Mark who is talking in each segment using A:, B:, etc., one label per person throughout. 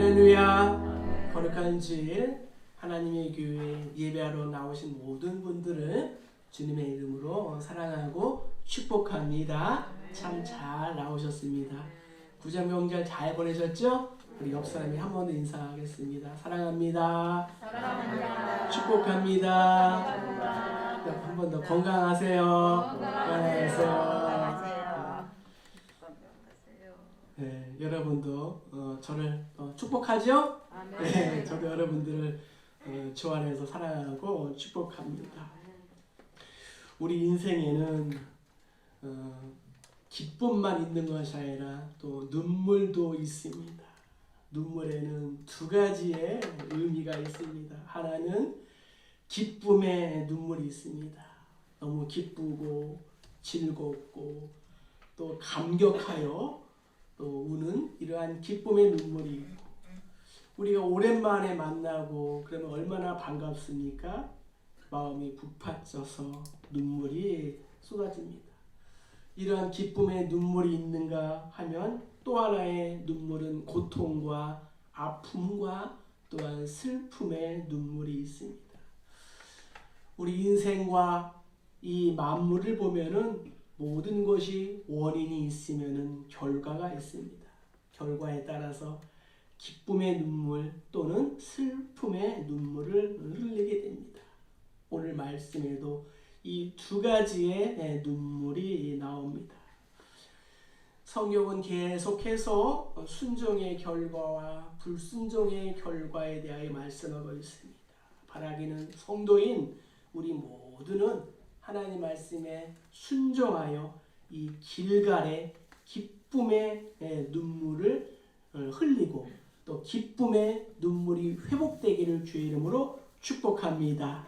A: 할렐루야. 거룩한 주일 하나님의 교회 예배하러 나오신 모든 분들을 주님의 이름으로 사랑하고 축복합니다. 참 잘 나오셨습니다. 구정명절 잘 보내셨죠? 우리 옆 사람이 한 번 더 인사하겠습니다. 사랑합니다.
B: 사랑합니다.
A: 축복합니다.
B: 사랑합니다.
A: 한 번 더 건강하세요. 건강하세요. 네, 여러분도 저를 축복하죠? 네, 저도 여러분들을 주 안에서 사랑하고 축복합니다. 우리 인생에는 기쁨만 있는 것이 아니라 또 눈물도 있습니다. 눈물에는 두 가지의 의미가 있습니다. 하나는 기쁨의 눈물이 있습니다. 너무 기쁘고 즐겁고 또 감격하여 또 우는 이러한 기쁨의 눈물이 있고, 우리가 오랜만에 만나고 그러면 얼마나 반갑습니까? 마음이 북받쳐서 눈물이 쏟아집니다. 이러한 기쁨의 눈물이 있는가 하면 또 하나의 눈물은 고통과 아픔과 또한 슬픔의 눈물이 있습니다. 우리 인생과 이 만물을 보면은 모든 것이 원인이 있으면은 결과가 있습니다. 결과에 따라서 기쁨의 눈물 또는 슬픔의 눈물을 흘리게 됩니다. 오늘 말씀에도 이 두 가지의 눈물이 나옵니다. 성경은 계속해서 순종의 결과와 불순종의 결과에 대하여 말씀하고 있습니다. 바라기는 성도인 우리 모두는 하나님 말씀에 순종하여 이 길갈의 기쁨의 눈물을 흘리고 또 기쁨의 눈물이 회복되기를 주의 이름으로 축복합니다.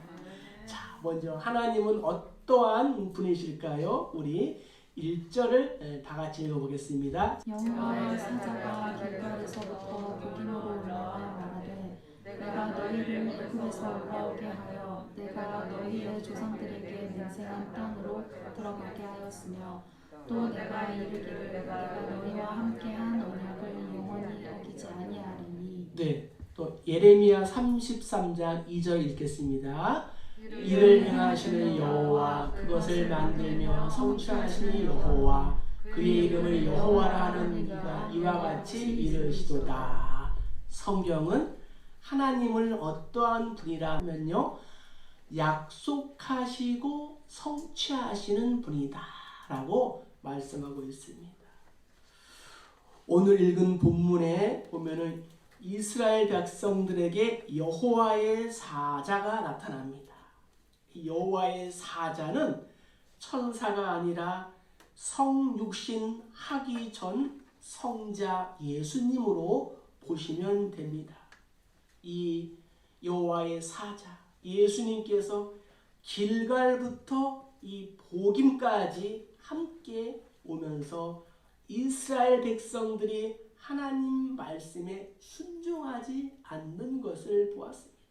A: 자, 먼저 하나님은 어떠한 분이실까요? 우리 1절을 다 같이 읽어보겠습니다.
B: 여호와의 사자가 길갈에서부터 북임으로 올라와 말하되 내가 너희를 애굽에서 올라오게 하여 내가 너희의 조상들에게 맹세한 땅으로 들어가게 하였으며 또 내가 이르기를 내가 너희와 함께한 언약을 영원히 어기지 아니하리니.
A: 네, 또 예레미야 33장 2절 읽겠습니다. 이를 행하시는 여호와, 그것을 만들며 성취하시는 여호와, 그의 이름을 여호와라 하는 이가 이와 같이 이르시도다. 성경은 하나님을 어떠한 분이라 하면요, 약속하시고 성취하시는 분이다 라고 말씀하고 있습니다. 오늘 읽은 본문에 보면은 이스라엘 백성들에게 여호와의 사자가 나타납니다. 여호와의 사자는 천사가 아니라 성육신 하기 전 성자 예수님으로 보시면 됩니다. 이 여호와의 사자 예수님께서 길갈부터 이 복임까지 함께 오면서 이스라엘 백성들이 하나님 말씀에 순종하지 않는 것을 보았습니다.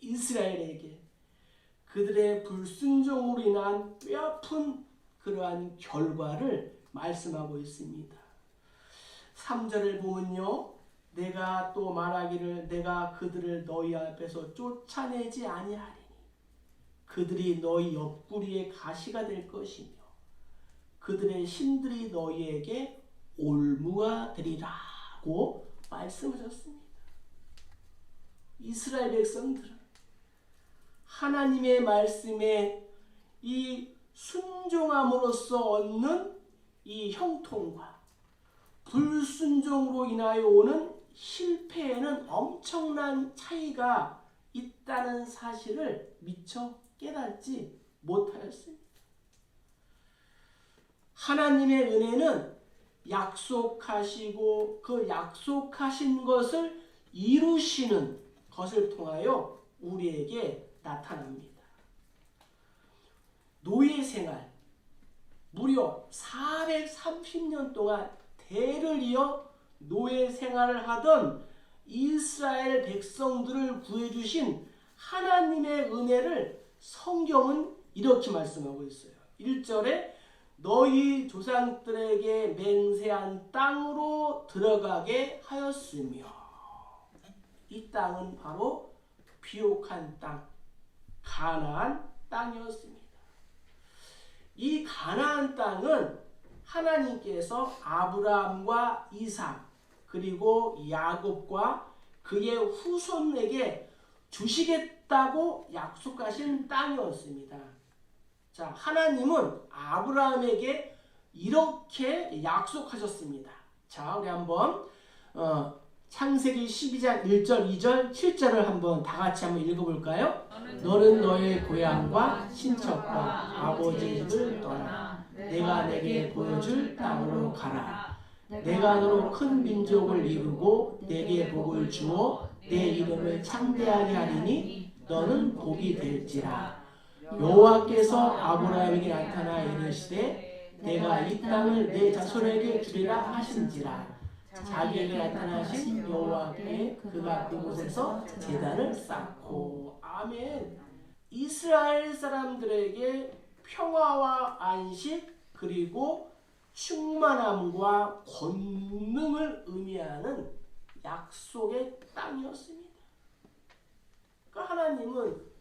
A: 이스라엘에게 그들의 불순종으로 인한 뼈아픈 그러한 결과를 말씀하고 있습니다. 3절을 보면요, 내가 또 말하기를 내가 그들을 너희 앞에서 쫓아내지 아니하리니 그들이 너희 옆구리에 가시가 될 것이며 그들의 신들이 너희에게 올무가 되리라고 말씀하셨습니다. 이스라엘 백성들은 하나님의 말씀에 이 순종함으로써 얻는 이 형통과 불순종으로 인하여 오는 실패에는 엄청난 차이가 있다는 사실을 미처 깨닫지 못하였습니다. 하나님의 은혜는 약속하시고 그 약속하신 것을 이루시는 것을 통하여 우리에게 나타납니다. 노예 생활, 무려 430년 동안 대를 이어 노예 생활을 하던 이스라엘 백성들을 구해주신 하나님의 은혜를 성경은 이렇게 말씀하고 있어요. 1절에 너희 조상들에게 맹세한 땅으로 들어가게 하였으며, 이 땅은 바로 비옥한 땅, 가나안 땅이었습니다. 이 가나안 땅은 하나님께서 아브라함과 이삭 그리고 야곱과 그의 후손에게 주시겠다고 약속하신 땅이었습니다. 자, 하나님은 아브라함에게 이렇게 약속하셨습니다. 자, 우리 한번 창세기 12장 1절, 2절, 7절을 한번 다 같이 한번 읽어볼까요? 너는 너의 고향과 친척과 아버지 집을 떠나 내가 내게 보여줄 땅으로 가라. 내가 너로 큰 민족을 이루고 내게 복을 주어 내 이름을 창대하게 하리니 너는 복이 될지라. 여호와께서 아브라함에게 나타나 이르시되 내가 이 땅을 내 자손에게 주리라 하신지라. 자기에게 나타나신 여호와께 그가 그곳에서 제단을 쌓고. 아멘. 이스라엘 사람들에게 평화와 안식 그리고 충만함과 권능을 의미하는 약속의 땅이었습니다. 그러니까 하나님은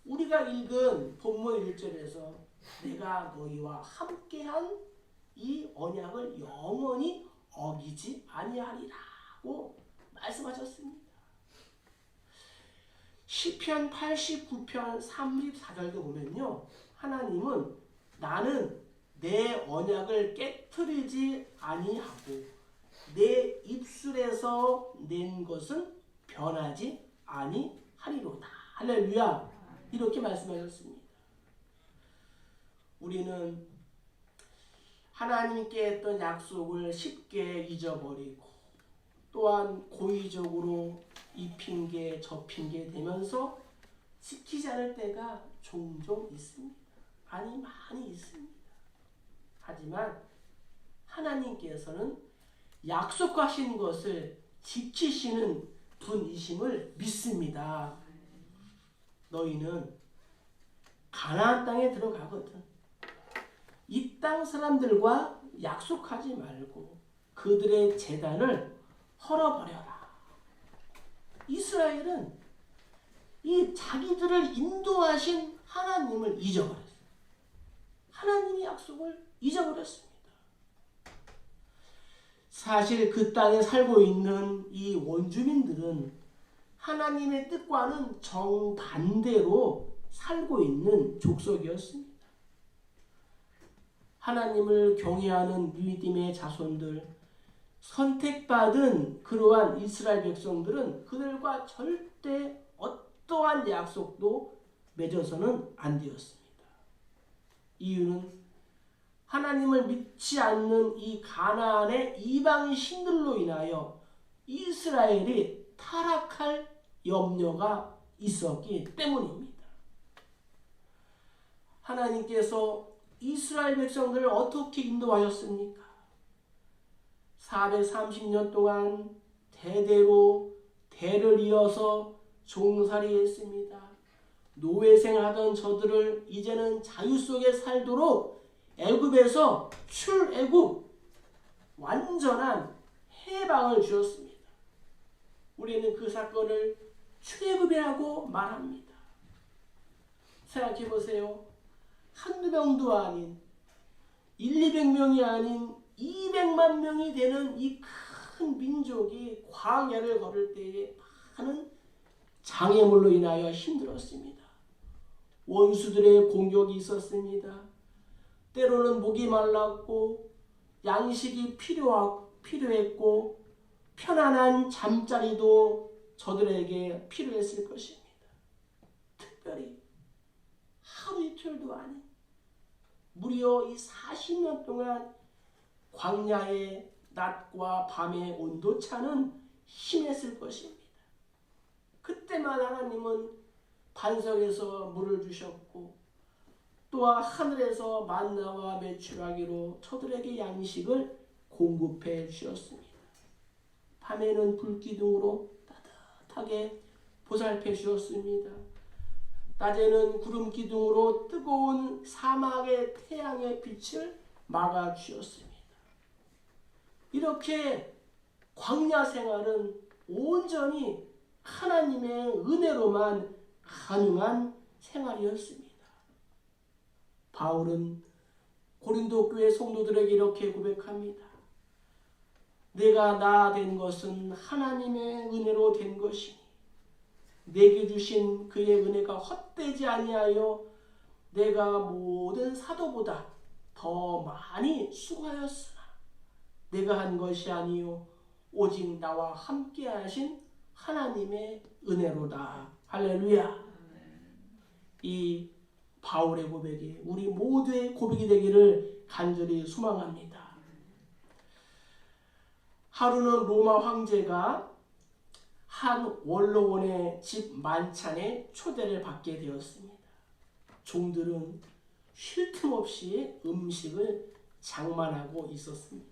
A: 우리가 읽은 본문 1절에서 내가 너희와 함께한 이 언약을 영원히 어기지 아니하리라고 말씀하셨습니다. 시편 89편 34절도 보면요, 하나님은 나는 내 언약을 깨트리지 아니하고 내 입술에서 낸 것은 변하지 아니하리로다. 할렐루야. 이렇게 말씀하셨습니다. 우리는 하나님께 했던 약속을 쉽게 잊어버리고 또한 고의적으로 이 핑계 저 핑계 대면서 지키지 않을 때가 종종 있습니다. 아니, 많이 있습니다. 하지만 하나님께서는 약속하신 것을 지키시는 분이심을 믿습니다. 너희는 가나안 땅에 들어가거든 이 땅 사람들과 약속하지 말고 그들의 제단을 헐어버려라. 이스라엘은 이 자기들을 인도하신 하나님을 잊어버렸어요. 하나님의 약속을 잊어버렸습니다. 사실 그 땅에 살고 있는 이 원주민들은 하나님의 뜻과는 정반대로 살고 있는 족속이었습니다. 하나님을 경외하는 믿음의 자손들, 선택받은 그러한 이스라엘 백성들은 그들과 절대 어떠한 약속도 맺어서는 안 되었습니다. 이유는 하나님을 믿지 않는 이 가나안의 이방 신들로 인하여 이스라엘이 타락할 염려가 있었기 때문입니다. 하나님께서 이스라엘 백성들을 어떻게 인도하셨습니까? 430년 동안 대대로 대를 이어서 종살이했습니다. 노예생하던 저들을 이제는 자유 속에 살도록 애굽에서 출애굽, 완전한 해방을 주었습니다. 우리는 그 사건을 출애굽이라고 말합니다. 생각해 보세요. 한두 명도 아닌 200명이 아닌 200만 명이 되는 이 큰 민족이 광야를 걸을 때에 많은 장애물로 인하여 힘들었습니다. 원수들의 공격이 있었습니다. 때로는 목이 말랐고 양식이 필요했고 편안한 잠자리도 저들에게 필요했을 것입니다. 특별히 하루 이틀도 아닌 무려 이 40년 동안 광야의 낮과 밤의 온도차는 심했을 것입니다. 그때만 하나님은 반석에서 물을 주셨고 또한 하늘에서 만나와 메추라기로 저들에게 양식을 공급해 주셨습니다. 밤에는 불기둥으로 따뜻하게 보살펴 주셨습니다. 낮에는 구름 기둥으로 뜨거운 사막의 태양의 빛을 막아주셨습니다. 이렇게 광야 생활은 온전히 하나님의 은혜로만 가능한 생활이었습니다. 바울은 고린도 교회 성도들에게 이렇게 고백합니다. 내가 나 된 것은 하나님의 은혜로 된 것이니 내게 주신 그의 은혜가 헛되지 아니하여 내가 모든 사도보다 더 많이 수고하였으나 내가 한 것이 아니요 오직 나와 함께 하신 하나님의 은혜로다. 할렐루야. 이 바울의 고백이 우리 모두의 고백이 되기를 간절히 소망합니다. 하루는 로마 황제가 한 원로원의 집 만찬에 초대를 받게 되었습니다. 종들은 쉴 틈 없이 음식을 장만하고 있었습니다.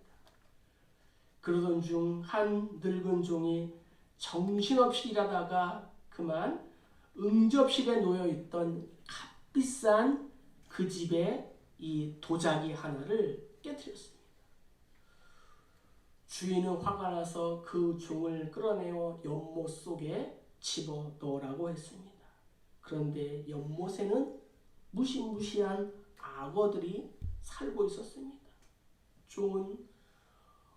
A: 그러던 중 한 늙은 종이 정신없이 일하다가 그만 응접실에 놓여있던 값비싼 그 집에 이 도자기 하나를 깨뜨렸습니다. 주인은 화가 나서 그 종을 끌어내어 연못 속에 집어 넣으라고 했습니다. 그런데 연못에는 무시무시한 악어들이 살고 있었습니다. 종은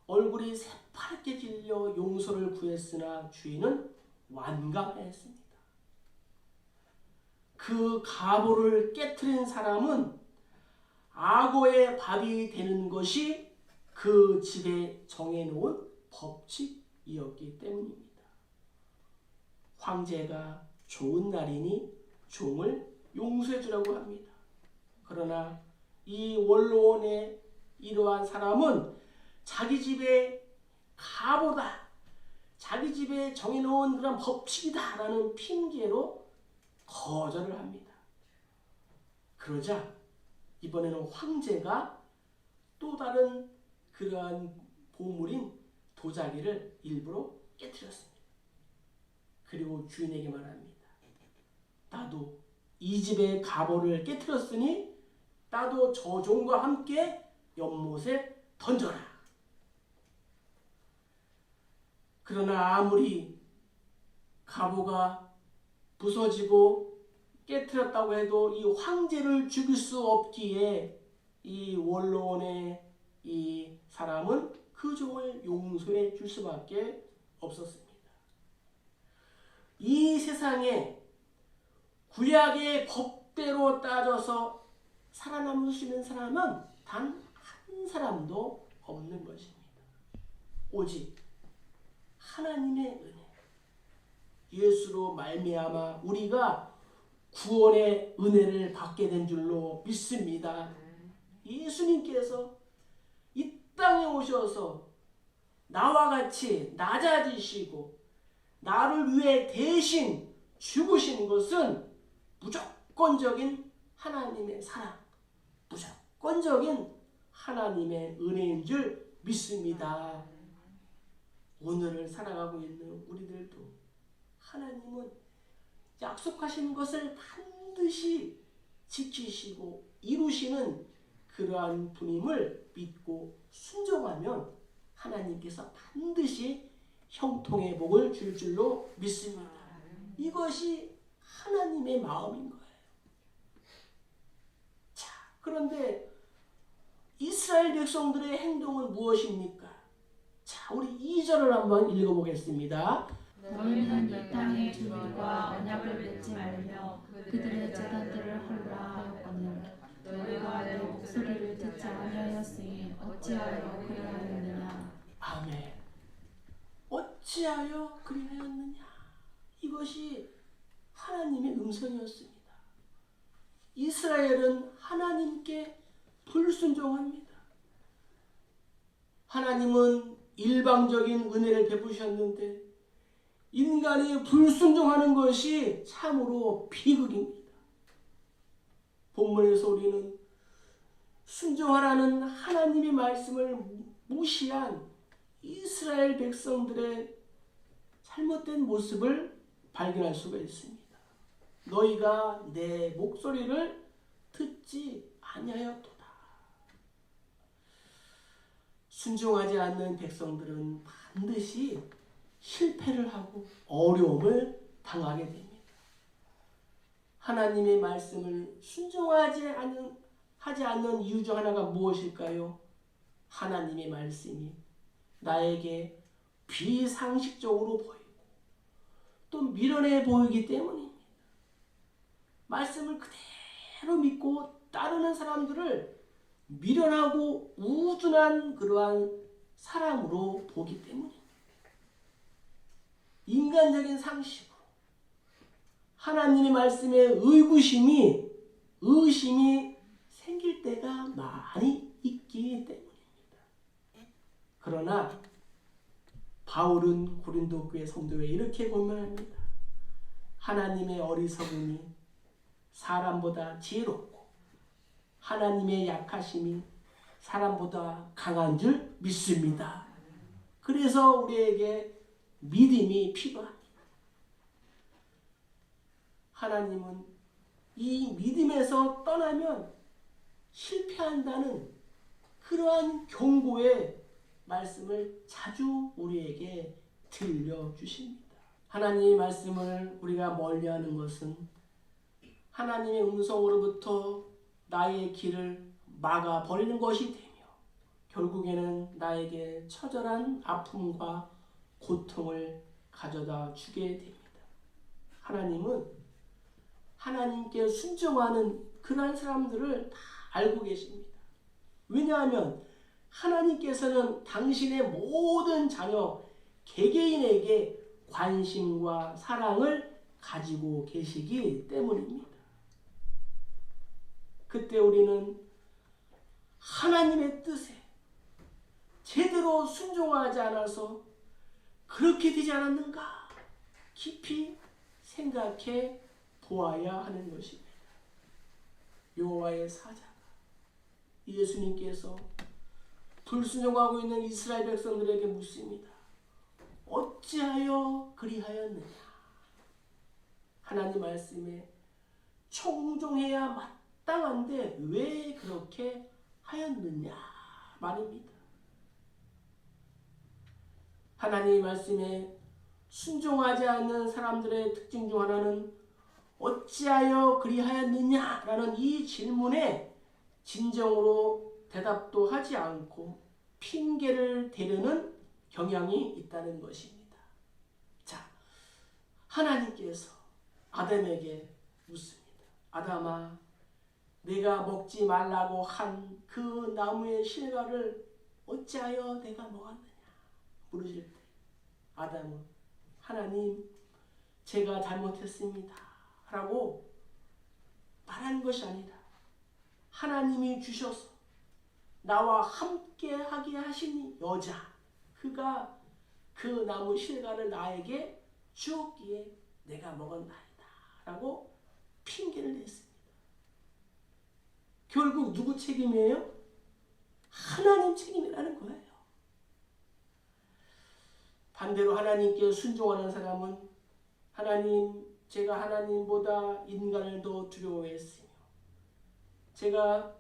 A: 얼굴이 새파랗게 질려 용서를 구했으나 주인은 완강했습니다. 그 가보를 깨트린 사람은 악어의 밥이 되는 것이 그 집에 정해놓은 법칙이었기 때문입니다. 황제가 좋은 날이니 종을 용서해 주라고 합니다. 그러나 이 원로원의 이러한 사람은 자기 집에 가보다, 자기 집에 정해놓은 그런 법칙이다라는 핑계로 거절을 합니다. 그러자 이번에는 황제가 또 다른 그러한 보물인 도자기를 일부러 깨뜨렸습니다. 그리고 주인에게 말합니다. 나도 이 집의 가보를 깨뜨렸으니 나도 저 종과 함께 연못에 던져라. 그러나 아무리 가보가 부서지고 깨뜨렸다고 해도 이 황제를 죽일 수 없기에 이 원로원의 이 사람은 그 종을 용서해 줄 수밖에 없었습니다. 이 세상에 구약의 법대로 따져서 살아남을 수 있는 사람은 단 한 사람도 없는 것입니다. 오직 하나님의 은혜, 예수로 말미암아 우리가 구원의 은혜를 받게 된 줄로 믿습니다. 예수님께서 이 땅에 오셔서 나와 같이 낮아지시고 나를 위해 대신 죽으신 것은 무조건적인 하나님의 사랑, 무조건적인 하나님의 은혜인 줄 믿습니다. 오늘을 살아가고 있는 우리들도 하나님은 약속하신 것을 반드시 지키시고 이루시는 그러한 분임을 믿고 순종하면 하나님께서 반드시 형통의 복을 줄 줄로 믿습니다. 이것이 하나님의 마음인 거예요. 자, 그런데 이스라엘 백성들의 행동은 무엇입니까? 자, 우리 2절을 한번 읽어보겠습니다.
B: 너희는 이 땅의 주민과 언약을 맺지 말며 그들의 제단들을 헐라 하였거늘 너희가 내 목소리를 듣지 아니하였으니 어찌하여 그리하였느냐.
A: 아멘. 어찌하여 그리하였느냐. 이것이 하나님의 음성이었습니다. 이스라엘은 하나님께 불순종합니다. 하나님은 일방적인 은혜를 베푸셨는데 인간이 불순종하는 것이 참으로 비극입니다. 본문에서 우리는 순종하라는 하나님의 말씀을 무시한 이스라엘 백성들의 잘못된 모습을 발견할 수가 있습니다. 너희가 내 목소리를 듣지 아니하였도다. 순종하지 않는 백성들은 반드시 실패를 하고 어려움을 당하게 됩니다. 하나님의 말씀을 순종하지 않는 이유 중 하나가 무엇일까요? 하나님의 말씀이 나에게 비상식적으로 보이고 또 미련해 보이기 때문입니다. 말씀을 그대로 믿고 따르는 사람들을 미련하고 우둔한 그러한 사람으로 보기 때문입니다. 인간적인 상식으로 하나님의 말씀에 의심이 생길 때가 많이 있기 때문입니다. 그러나 바울은 고린도 교회 성도에 이렇게 고면합니다. 하나님의 어리석음이 사람보다 지혜롭고 하나님의 약하심이 사람보다 강한 줄 믿습니다. 그래서 우리에게 믿음이 필요합니다. 하나님은 이 믿음에서 떠나면 실패한다는 그러한 경고의 말씀을 자주 우리에게 들려주십니다. 하나님의 말씀을 우리가 멀리하는 것은 하나님의 음성으로부터 나의 길을 막아버리는 것이 되며 결국에는 나에게 처절한 아픔과 고통을 가져다 주게 됩니다. 하나님은 하나님께 순종하는 그러한 사람들을 다 알고 계십니다. 왜냐하면 하나님께서는 당신의 모든 자녀 개개인에게 관심과 사랑을 가지고 계시기 때문입니다. 그때 우리는 하나님의 뜻에 제대로 순종하지 않아서 그렇게 되지 않았는가 깊이 생각해 보아야 하는 것입니다. 여호와의 사자가 예수님께서 불순종하고 있는 이스라엘 백성들에게 묻습니다. 어찌하여 그리하였느냐? 하나님 말씀에 청종해야 마땅한데 왜 그렇게 하였느냐 말입니다. 하나님 말씀에 순종하지 않는 사람들의 특징 중 하나는 어찌하여 그리하였느냐라는 이 질문에 진정으로 대답도 하지 않고 핑계를 대려는 경향이 있다는 것입니다. 자, 하나님께서 아담에게 묻습니다. 아담아, 내가 먹지 말라고 한 그 나무의 실과를 어찌하여 내가 먹었느냐 물으실 때 아담은 하나님, 제가 잘못했습니다 라고 말한 것이 아니라 하나님이 주셔서 나와 함께 하게 하신 여자, 그가 그 나무 실과를 나에게 주었기에 내가 먹었나이다 라고 핑계를 냈습니다. 결국 누구 책임이에요? 하나님 책임이라는 거예요. 반대로 하나님께 순종하는 사람은 하나님, 제가 하나님보다 인간을 더 두려워했으며 제가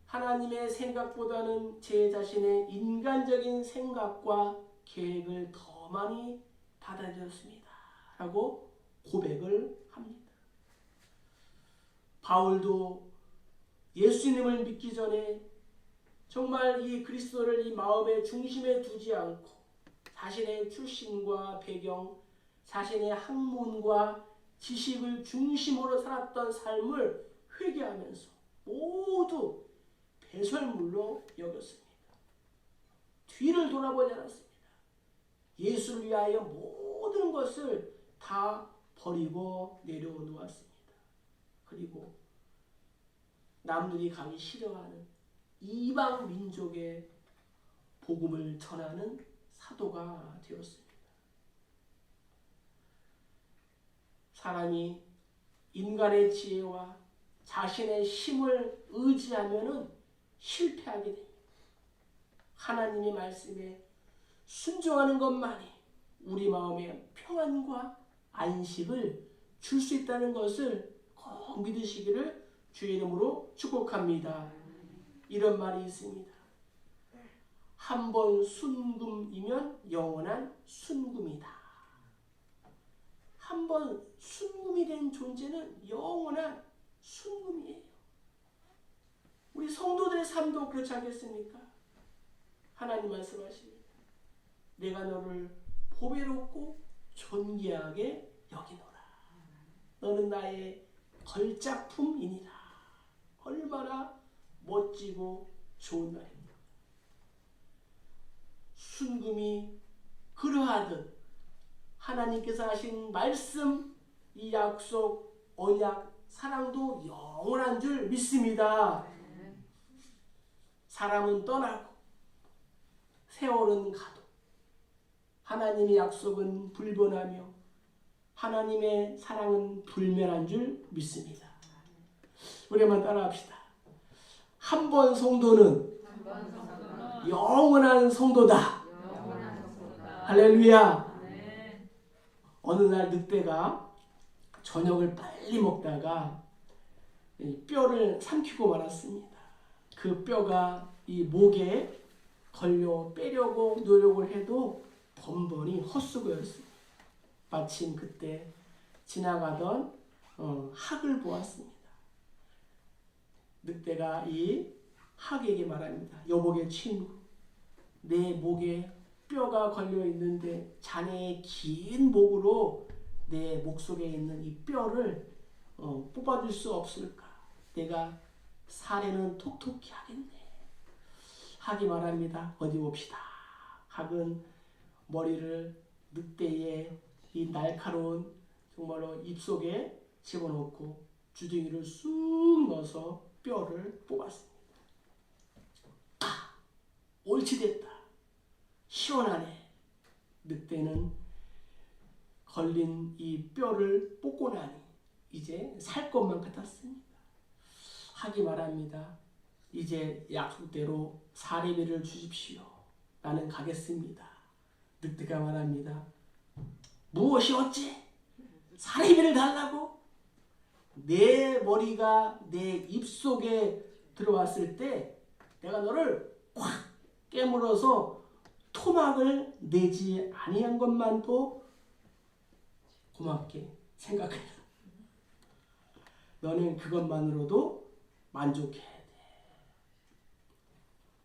A: 하나님의 생각보다는 제 자신의 인간적인 생각과 계획을 더 많이 받아들였습니다 라고 고백을 합니다. 바울도 예수님을 믿기 전에 정말 이 그리스도를 이 마음의 중심에 두지 않고 자신의 출신과 배경, 자신의 학문과 지식을 중심으로 살았던 삶을 회개하면서 모두 배설물로 여겼습니다. 뒤를 돌아보지 않았습니다. 예수를 위하여 모든 것을 다 버리고 내려놓았습니다. 그리고 남들이 가기 싫어하는 이방 민족의 복음을 전하는 사도가 되었습니다. 사람이 인간의 지혜와 자신의 힘을 의지하면 실패하게 됩니다. 하나님의 말씀에 순종하는 것만이 우리 마음에 평안과 안식을 줄 수 있다는 것을 꼭 믿으시기를 주의 이름으로 축복합니다. 이런 말이 있습니다. 한 번 순금이면 영원한 순금이다. 한 번 순금이 된 존재는 영원한 순금이에요. 우리 성도들의 삶도 그렇지 않겠습니까? 하나님 말씀하십니다. 내가 너를 보배롭고 존귀하게 여기노라. 너는 나의 걸작품이니라. 얼마나 멋지고 좋은 말입니다. 순금이 그러하듯 하나님께서 하신 말씀, 이 약속, 언약, 사랑도 영원한 줄 믿습니다. 사람은 떠나고 세월은 가도 하나님의 약속은 불변하며 하나님의 사랑은 불멸한 줄 믿습니다. 우리 한번 따라합시다. 한 번 성도는 영원한 성도다. 할렐루야. 어느 날 늑대가 저녁을 빨리 먹다가 뼈를 삼키고 말았습니다. 그 뼈가 이 목에 걸려 빼려고 노력을 해도 번번이 헛수고였습니다. 마침 그때 지나가던 학을 보았습니다. 늑대가 이 학에게 말합니다. 여보게 친구, 내 목에 뼈가 걸려 있는데 자네의 긴 목으로 내 목 속에 있는 이 뼈를 뽑아줄 수 없을까? 내가 사례는 톡톡히 하겠네. 학이 말합니다. 어디 봅시다. 학은 머리를 늑대의 이 날카로운 정말로 입속에 집어넣고 주둥이를 쑥 넣어서 뼈를 뽑았습니다. 옳지 됐다. 시원하네. 늑대는 걸린 이 뼈를 뽑고 나니 이제 살 것만 같았습니다. 학이 말합니다. 이제 약속대로 사례비를 주십시오. 나는 가겠습니다. 늑대가 말합니다. 무엇이 어째? 사례비를 달라고? 내 머리가 내 입속에 들어왔을 때 내가 너를 콱 깨물어서 토막을 내지 아니한 것만도 고맙게 생각해라. 너는 그것만으로도 만족해야 돼.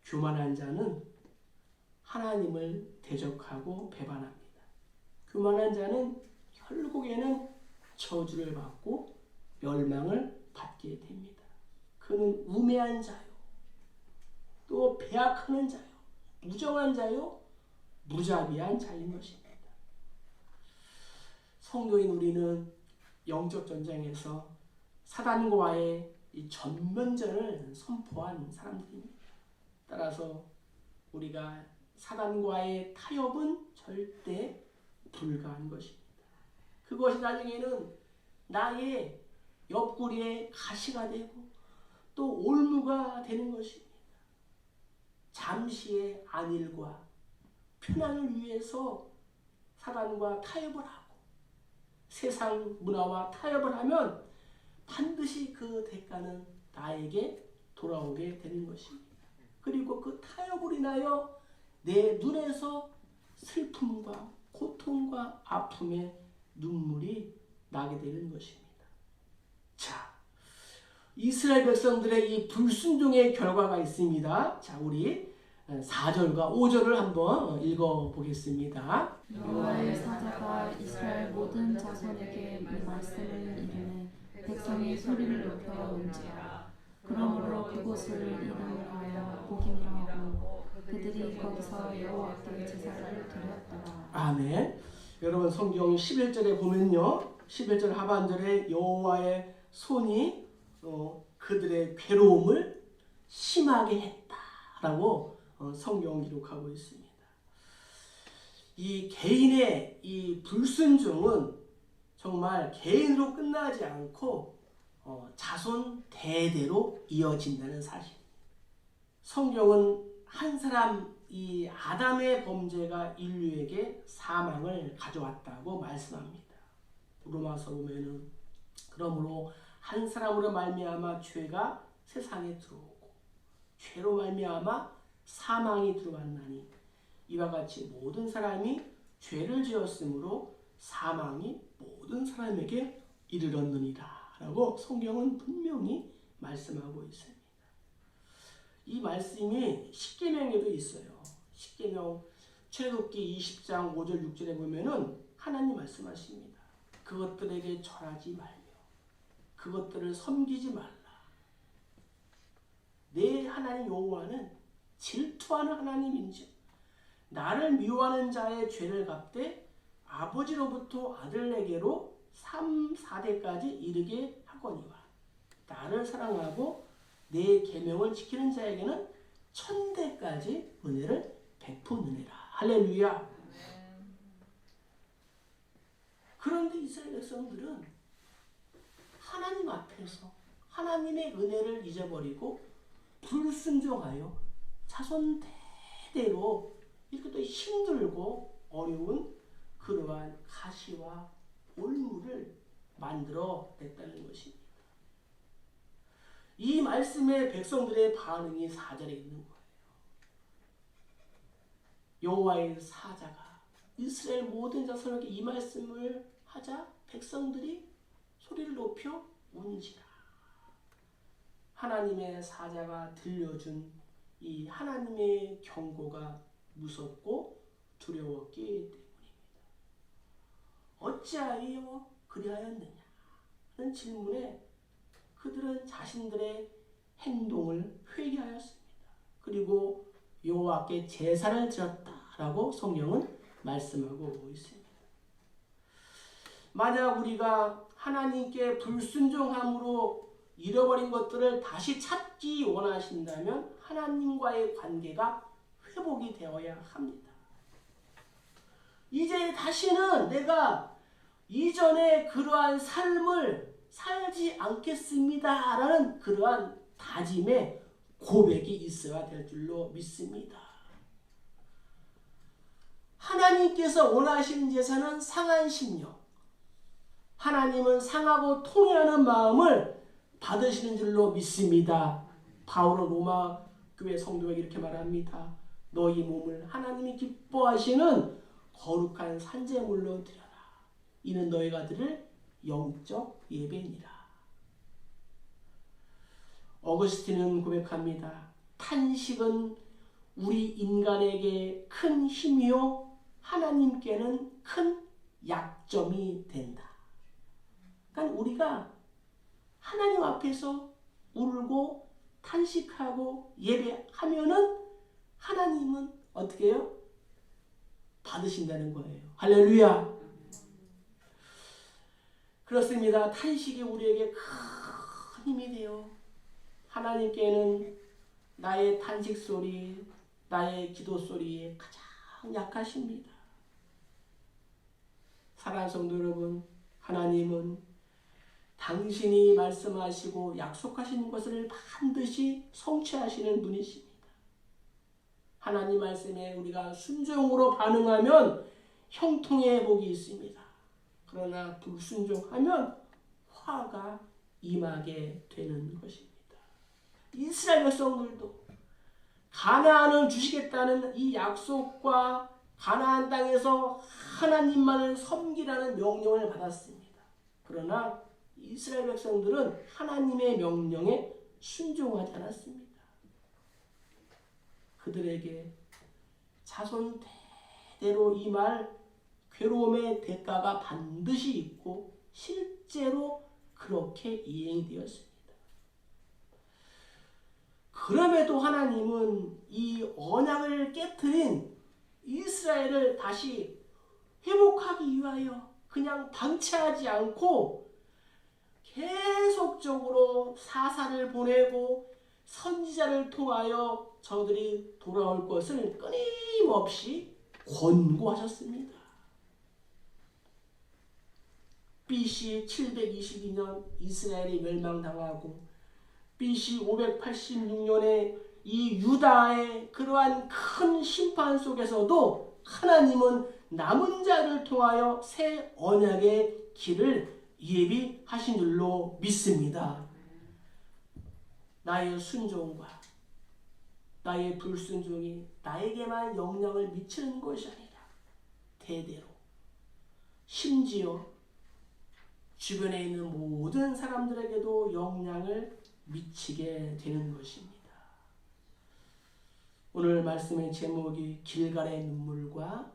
A: 교만한 자는 하나님을 대적하고 배반합니다. 교만한 자는 결국에는 저주를 받고 멸망을 받게 됩니다. 그는 우매한 자요, 또 배악하는 자요, 무정한 자요, 무자비한 자인 것입니다. 성도인 우리는 영적 전쟁에서 사단과의 이 전면전을 선포한 사람들입니다. 따라서 우리가 사단과의 타협은 절대 불가한 것입니다. 그것이 나중에는 나의 옆구리에 가시가 되고 또 올무가 되는 것입니다. 잠시의 안일과 편안을 위해서 사단과 타협을 하고 세상 문화와 타협을 하면 반드시 그 대가는 나에게 돌아오게 되는 것입니다. 그리고 그 타협으로 인하여 내 눈에서 슬픔과 고통과 아픔의 눈물이 나게 되는 것입니다. 자, 이스라엘 백성들의 이 불순종의 결과가 있습니다. 자, 우리 4절과 5절을 한번 읽어보겠습니다.
B: 여호와의 사자가 이스라엘 모든 자손에게 이 말씀을 이르네. 백성이 소리를 높여 논지하라. 그러므로 그곳을 이름하여 복임이라 하고 그들이 거기서 여호와께 제사를 드렸더라.
A: 아멘. 여러분 성경 11절에 보면요, 11절 하반절에 여호와의 손이 그들의 괴로움을 심하게 했다라고 성경 기록하고 있습니다. 이 개인의 이 불순종은 정말 개인으로 끝나지 않고 자손 대대로 이어진다는 사실. 성경은 한 사람 이 아담의 범죄가 인류에게 사망을 가져왔다고 말씀합니다. 로마서 보면은 그러므로 한 사람으로 말미암아 죄가 세상에 들어오고 죄로 말미암아 사망이 들어왔나니 이와 같이 모든 사람이 죄를 지었으므로 사망이 모든 사람에게 이르렀느니라 라고 성경은 분명히 말씀하고 있습니다. 이 말씀이 십계명에도 있어요. 십계명 출애굽기 20장 5절 6절에 보면은 하나님 말씀하십니다. 그것들에게 절하지 말며 그것들을 섬기지 말라. 내 하나님 여호와는 질투하는 하나님인지 나를 미워하는 자의 죄를 갚되 아버지로부터 아들에게로 3, 4대까지 이르게 하거니와 나를 사랑하고 내 계명을 지키는 자에게는 1000대까지 은혜를 베푸느니라. 할렐루야. 그런데 이스라엘 백성들은 하나님 앞에서 하나님의 은혜를 잊어버리고 불순종하여 자손 대대로 이렇게 또 힘들고 어려운 그러한 가시와 올무를 만들어 냈다는 것입니다. 이 말씀에 백성들의 반응이 4절에 있는 거예요. 여호와의 사자가 이스라엘 모든 자손에게 이 말씀을 하자 백성들이 소리를 높여 운지라. 하나님의 사자가 들려준 이 하나님의 경고가 무섭고 두려웠기 때문입니다. 어찌하여 그리하였느냐 하는 질문에 그들은 자신들의 행동을 회개하였습니다. 그리고 여호와께 제사를 드렸다라고 성경은 말씀하고 있습니다. 만약 우리가 하나님께 불순종함으로 잃어버린 것들을 다시 찾기 원하신다면 하나님과의 관계가 회복이 되어야 합니다. 이제 다시는 내가 이전에 그러한 삶을 살지 않겠습니다 라는 그러한 다짐의 고백이 있어야 될 줄로 믿습니다. 하나님께서 원하시는 제사는 상한 심령, 하나님은 상하고 통회하는 마음을 받으시는 줄로 믿습니다. 바울은 로마 교회 성도에게 이렇게 말합니다. 너희 몸을 하나님이 기뻐하시는 거룩한 산제물로 드려라. 이는 너희가 드릴 영적 예배니라. 어거스틴은 고백합니다. 탄식은 우리 인간에게 큰 힘이요 하나님께는 큰 약점이 된다. 그러니까 우리가 하나님 앞에서 울고 탄식하고 예배하면은 하나님은 어떻게 해요? 받으신다는 거예요. 할렐루야. 그렇습니다. 탄식이 우리에게 큰 힘이 돼요. 하나님께는 나의 탄식 소리, 나의 기도 소리에 가장 약하십니다. 사랑하는 성도 여러분, 하나님은 당신이 말씀하시고 약속하신 것을 반드시 성취하시는 분이십니다. 하나님 말씀에 우리가 순종으로 반응하면 형통의 복이 있습니다. 그러나 불순종하면 화가 임하게 되는 것입니다. 이스라엘 백성들도 가나안을 주시겠다는 이 약속과 가나안 땅에서 하나님만을 섬기라는 명령을 받았습니다. 그러나 이스라엘 백성들은 하나님의 명령에 순종하지 않았습니다. 그들에게 자손 대대로 이 말 괴로움의 대가가 반드시 있고 실제로 그렇게 이행이 되었습니다. 그럼에도 하나님은 이 언약을 깨트린 이스라엘을 다시 회복하기 위하여 그냥 방치하지 않고 계속적으로 사사를 보내고 선지자를 통하여 저들이 돌아올 것을 끊임없이 권고하셨습니다. BC 722년 이스라엘이 멸망당하고 BC 586년에 이 유다의 그러한 큰 심판 속에서도 하나님은 남은 자를 통하여 새 언약의 길을 예비하신 줄로 믿습니다. 나의 순종과 나의 불순종이 나에게만 영향을 미치는 것이 아니라 대대로 심지어 주변에 있는 모든 사람들에게도 영향을 미치게 되는 것입니다. 오늘 말씀의 제목이 길갈의 눈물과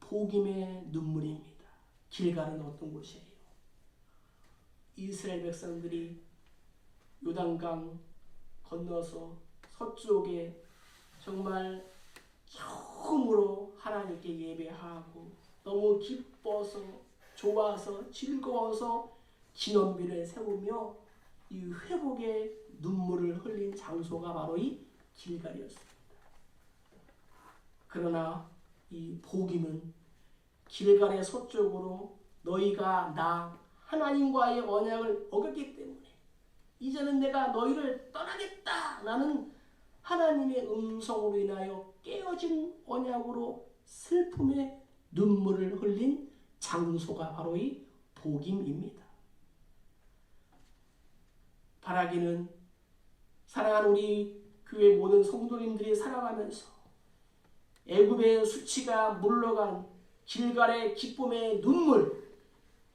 A: 복임의 눈물입니다. 길갈은 어떤 곳이에요? 이스라엘 백성들이 요단강 건너서 서쪽에 정말 처음으로 하나님께 예배하고 너무 기뻐서 좋아서 즐거워서 기념비를 세우며 이 회복의 눈물을 흘린 장소가 바로 이 길갈이었습니다. 그러나 이 복임은 길갈의 서쪽으로 너희가 나 하나님과의 언약을 어겼기 때문에 이제는 내가 너희를 떠나겠다 라는 하나님의 음성으로 인하여 깨어진 언약으로 슬픔의 눈물을 흘린 장소가 바로 이 복임입니다. 바라기는 사랑하는 우리 교회 모든 성도님들이 살아가면서 애굽의 수치가 물러간 길갈의 기쁨의 눈물,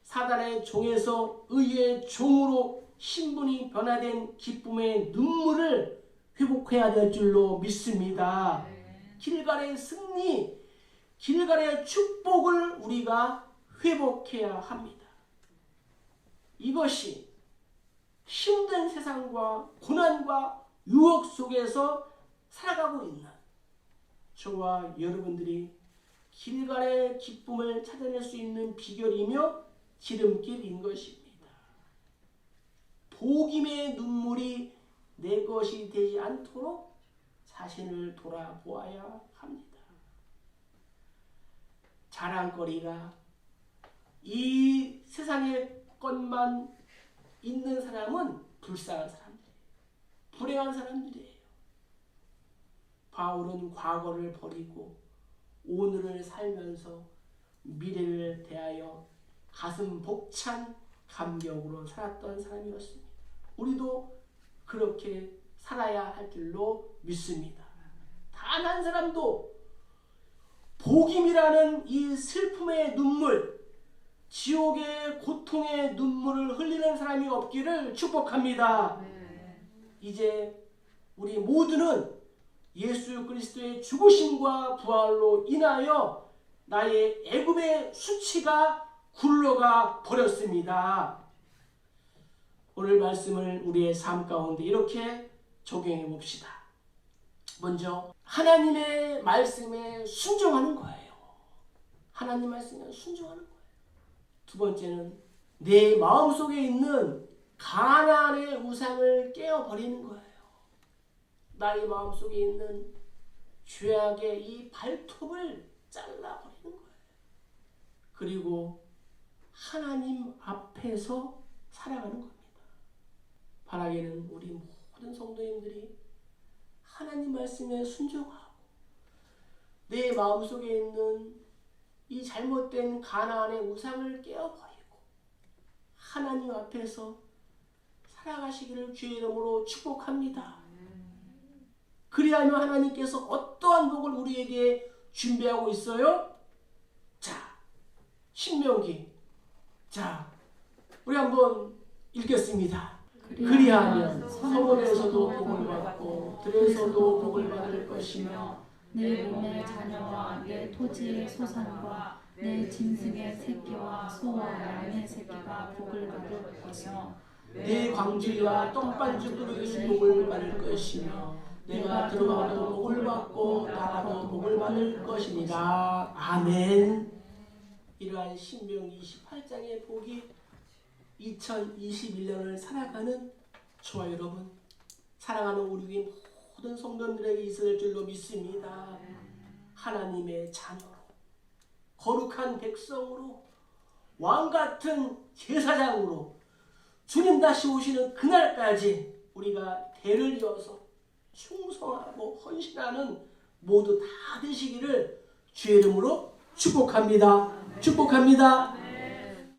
A: 사단의 종에서 의의 종으로 신분이 변화된 기쁨의 눈물을 회복해야 될 줄로 믿습니다. 길갈의 승리, 길갈의 축복을 우리가 회복해야 합니다. 이것이 힘든 세상과 고난과 유혹 속에서 살아가고 있는 저와 여러분들이 길갈의 기쁨을 찾아낼 수 있는 비결이며 지름길인 것입니다. 복임의 눈물이 내 것이 되지 않도록 자신을 돌아보아야 합니다. 자랑거리가 이 세상의 것만 있는 사람은 불쌍한 사람들이에요. 불행한 사람들이에요. 바울은 과거를 버리고 오늘을 살면서 미래를 대하여 가슴 벅찬 감격으로 살았던 사람이었습니다. 우리도 그렇게 살아야 할 줄로 믿습니다. 단 한 사람도 복임이라는 이 슬픔의 눈물, 지옥의 고통의 눈물을 흘리는 사람이 없기를 축복합니다. 이제 우리 모두는 예수 그리스도의 죽으심과 부활로 인하여 나의 애굽의 수치가 굴러가 버렸습니다. 오늘 말씀을 우리의 삶 가운데 이렇게 적용해 봅시다. 먼저 하나님의 말씀에 순종하는 거예요. 하나님 말씀에 순종하는 거예요. 두 번째는 내 마음속에 있는 가나안의 우상을 깨어버리는 거예요. 나의 마음속에 있는 죄악의 이 발톱을 잘라버리는 거예요. 그리고 하나님 앞에서 살아가는 겁니다. 바라기는 우리 모든 성도님들이 하나님 말씀에 순종하고 내 마음속에 있는 이 잘못된 가나안의 우상을 깨어버리고 하나님 앞에서 살아가시기를 주의 이름으로 축복합니다. 그리하면 하나님께서 어떠한 복을 우리에게 준비하고 있어요? 자, 신명기. 자, 우리 한번 읽겠습니다. 그리하면 성읍에서도 복을 받고 들에서도 복을 받을 것이며
B: 내 몸의 자녀와 내 토지의 소산과 내 짐승의 새끼와 소와 양의 새끼가 복을 받을 것이며
A: 내 광주리와 떡반죽 그릇이 복을 받을 것이며 내가 들어가도 복을 받고 나가도 복을 받을 것이니라. 아멘. 이러한 신명기 28장의 복이 2021년을 살아가는 저와 여러분, 사랑하는 우리 모든 성도들에게 있을 줄로 믿습니다. 하나님의 자녀로, 거룩한 백성으로, 왕같은 제사장으로 주님 다시 오시는 그날까지 우리가 대를 이어서 충성하고 헌신하는 모두 다 되시기를 주의 이름으로 축복합니다. 축복합니다.